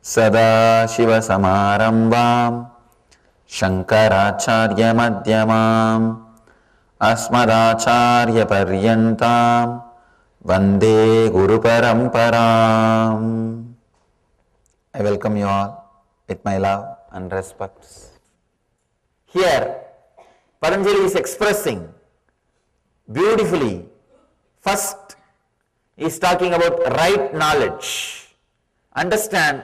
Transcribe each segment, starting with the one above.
सदाशिवसमारम्भां शङ्कराचार्यमध्यमाम् अस्मदाचार्यपर्यन्तां वन्दे गुरुपरम्पराम्. I welcome you all with my love and respects. Here, Patanjali is expressing beautifully. First, he is talking about right knowledge. Understand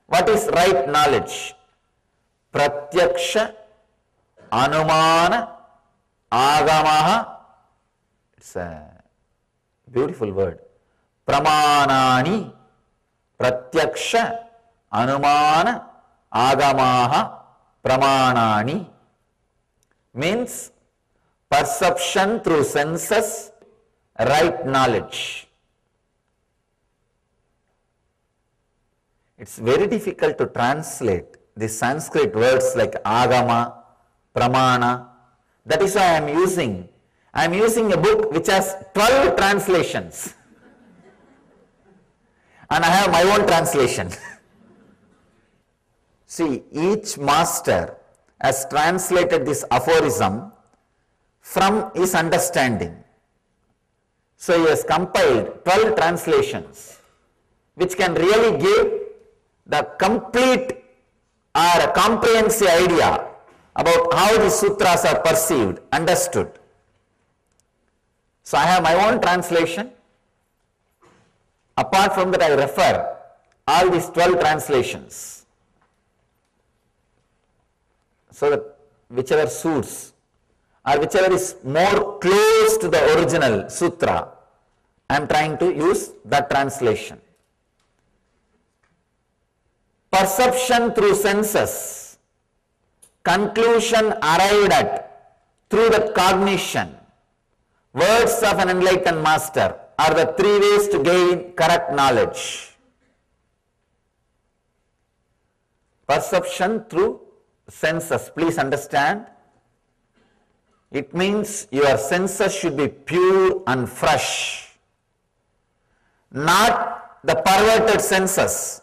what is right knowledge. Pratyaksha, Anumana, Agamaha. It's a beautiful word. Pramanani, Pratyaksha, Anumana, Agamaha, Pramanani. Means perception through senses, right knowledge. It's very difficult to translate the Sanskrit words like agama, pramana. That is why I am using a book which has 12 translations. And I have my own translation. See, each master has translated this aphorism from his understanding. So he has compiled 12 translations which can really give the complete or a comprehensive idea about how the sutras are perceived, understood. So I have my own translation. Apart from that, I refer all these 12 translations. So that whichever suits or whichever is more close to the original sutra, I am trying to use that translation. Perception through senses, conclusion arrived at through the cognition, words of an enlightened master are the three ways to gain correct knowledge. Perception through senses, please understand, it means your senses should be pure and fresh, not the perverted senses.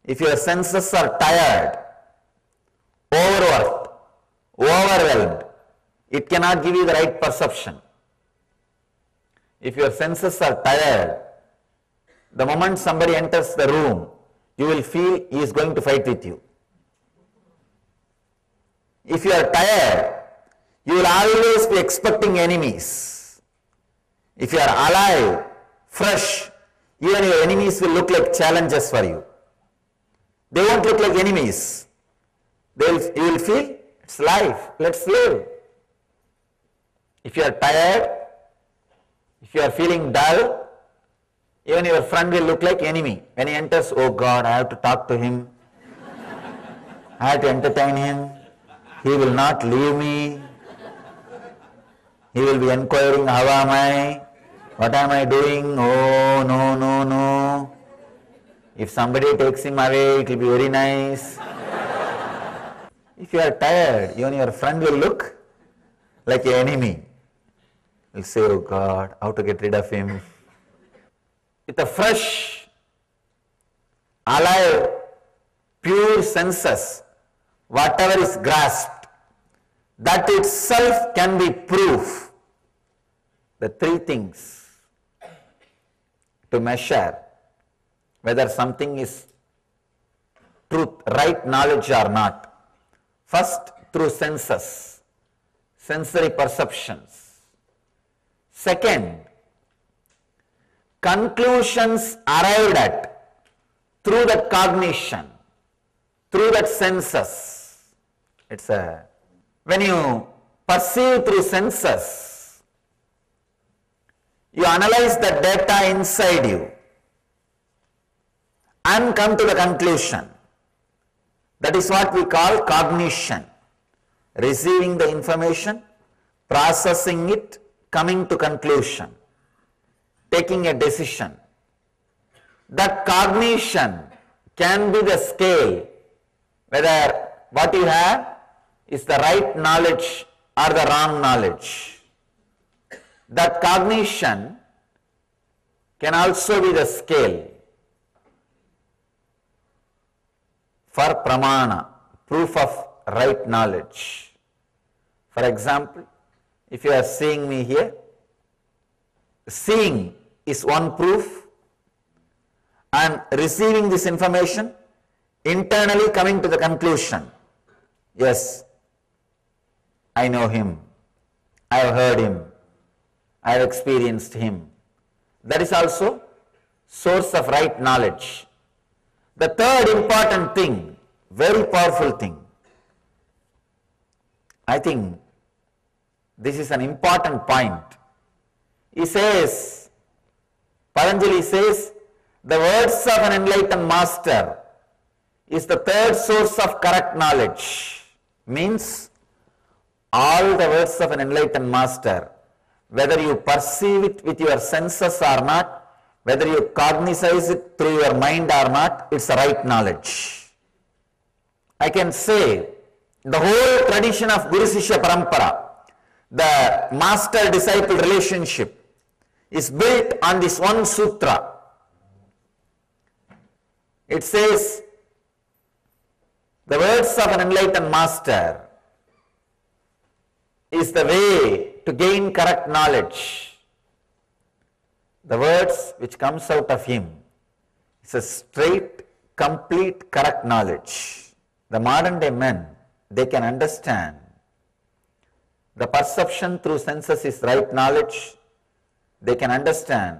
If your senses are tired, overworked, overwhelmed, it cannot give you the right perception. If your senses are tired, the moment somebody enters the room, you will feel he is going to fight with you. If you are tired, you will always be expecting enemies. If you are alive, fresh, even your enemies will look like challenges for you. They won't look like enemies. You will feel, it's life, let's live. If you are tired, if you are feeling dull, even your friend will look like enemy. When he enters, oh God, I have to talk to him. I have to entertain him. He will not leave me. He will be inquiring, how am I? What am I doing? Oh, no, no, no. If somebody takes him away, it will be very nice. If you are tired, even your friend will look like an enemy. He will say, oh God, how to get rid of him. With a fresh, alive, pure senses, whatever is grasped, that itself can be proof. The three things to measure whether something is truth, right knowledge or not. First, through senses, sensory perceptions. Second, conclusions arrived at through that cognition, through that senses. When you perceive through senses, you analyze the data inside you and come to the conclusion. That is what we call cognition. Receiving the information, processing it, coming to conclusion, taking a decision. That cognition can be the scale whether what you have is the right knowledge or the wrong knowledge. That cognition can also be the scale. for pramana, proof of right knowledge. For example, if you are seeing me here, seeing is one proof, and receiving this information, internally coming to the conclusion, yes, I know him, I have heard him, I have experienced him. That is also source of right knowledge. The third important thing, very powerful thing, I think this is an important point. He says, Patanjali says, the words of an enlightened master is the third source of correct knowledge. Means, all the words of an enlightened master, whether you perceive it with your senses or not, whether you cognize it through your mind or not, it's the right knowledge. I can say, the whole tradition of Guru Sishya Parampara, the master-disciple relationship, is built on this one sutra. It says, the words of an enlightened master is the way to gain correct knowledge. The words which comes out of him is a straight, complete, correct knowledge. The modern day men, they can understand the perception through senses is right knowledge. They can understand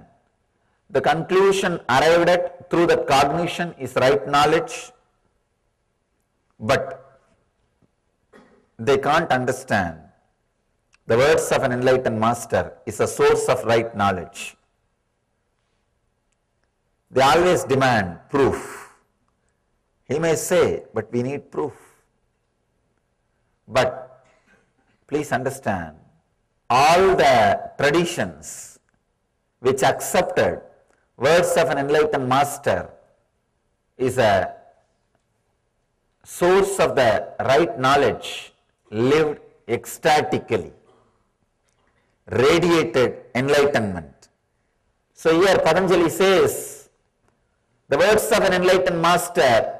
the conclusion arrived at through the cognition is right knowledge, but they can't understand the words of an enlightened master is a source of right knowledge. They always demand proof. He may say, but we need proof. But please understand, all the traditions which accepted words of an enlightened master is a source of the right knowledge lived ecstatically, radiated enlightenment. So here Patanjali says, the words of an enlightened master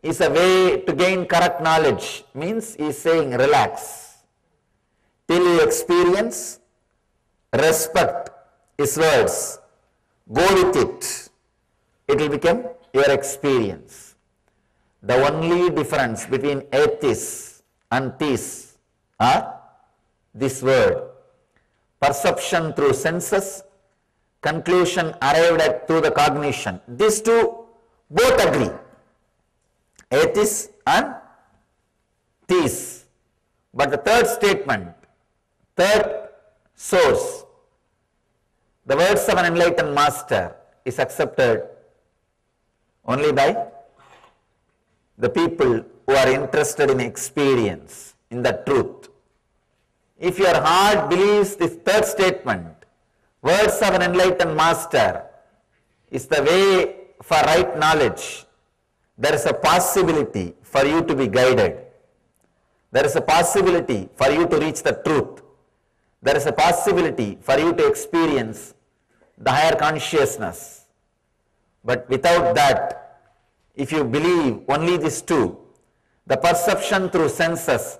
is a way to gain correct knowledge. Means he is saying relax. Till you experience, respect his words, go with it. It will become your experience. The only difference between atheists and theists are this word. Perception through senses, conclusion arrived at through the cognition. These two both agree. Atheists and theists. But the third statement, third source, the words of an enlightened master is accepted only by the people who are interested in experience, in the truth. If your heart believes this third statement, words of an enlightened master is the way for right knowledge, there is a possibility for you to be guided. There is a possibility for you to reach the truth. There is a possibility for you to experience the higher consciousness. But without that, if you believe only these two, the perception through senses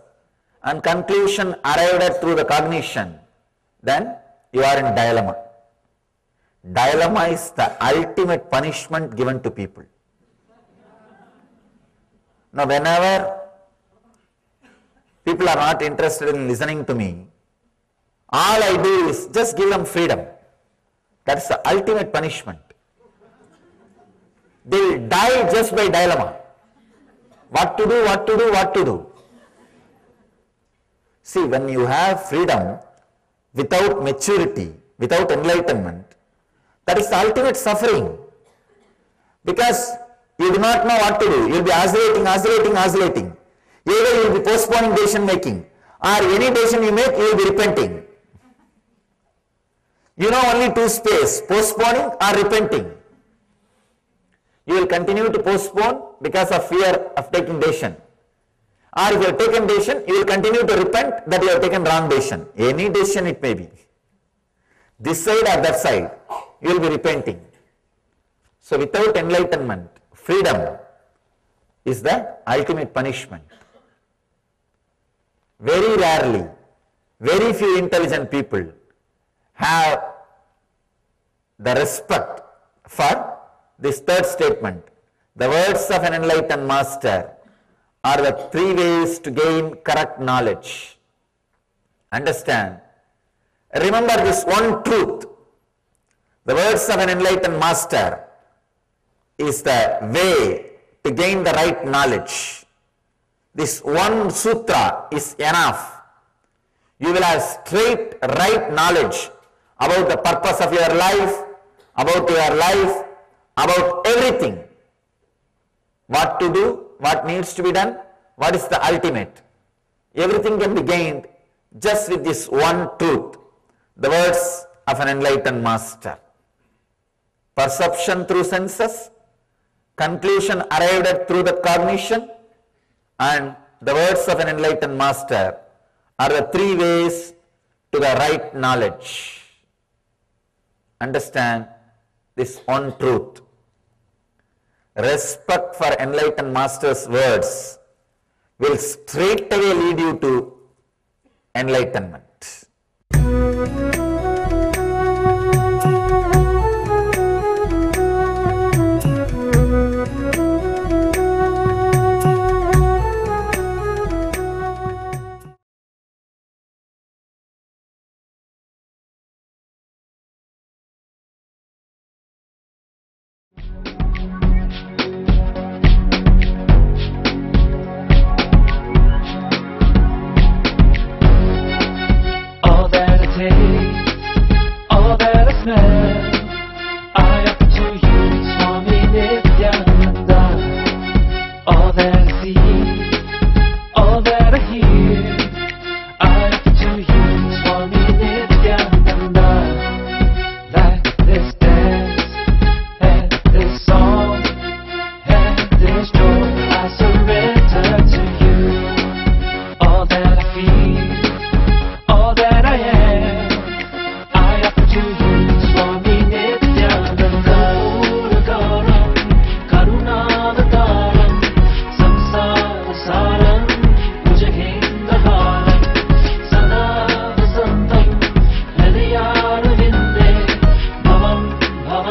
and conclusion arrived at through the cognition, then you are in dilemma. Dilemma is the ultimate punishment given to people. Now, whenever people are not interested in listening to me, all I do is just give them freedom. That's the ultimate punishment. They will die just by dilemma. What to do, what to do, what to do. See, when you have freedom without maturity, without enlightenment, that is the ultimate suffering. Because you do not know what to do. You will be oscillating. Either you will be postponing decision making, or any decision you make, you will be repenting. You know only two space, postponing or repenting. You will continue to postpone because of fear of taking decision. Or if you have taken decision, you will continue to repent that you have taken wrong decision. Any decision it may be. This side or that side, you will be repenting. So without enlightenment, freedom, is the ultimate punishment. Very rarely, very few intelligent people have the respect for this third statement. The words of an enlightened master are the three ways to gain correct knowledge. Understand? Remember this one truth. The words of an enlightened master is the way to gain the right knowledge. This one sutra is enough. You will have straight right knowledge about the purpose of your life, about everything. What to do, what needs to be done, what is the ultimate. Everything can be gained just with this one truth. The words of an enlightened master. Perception through senses, conclusion arrived at through the cognition, and the words of an enlightened master are the three ways to the right knowledge. Understand this one truth. Respect for enlightened master's words will straightaway lead you to enlightenment.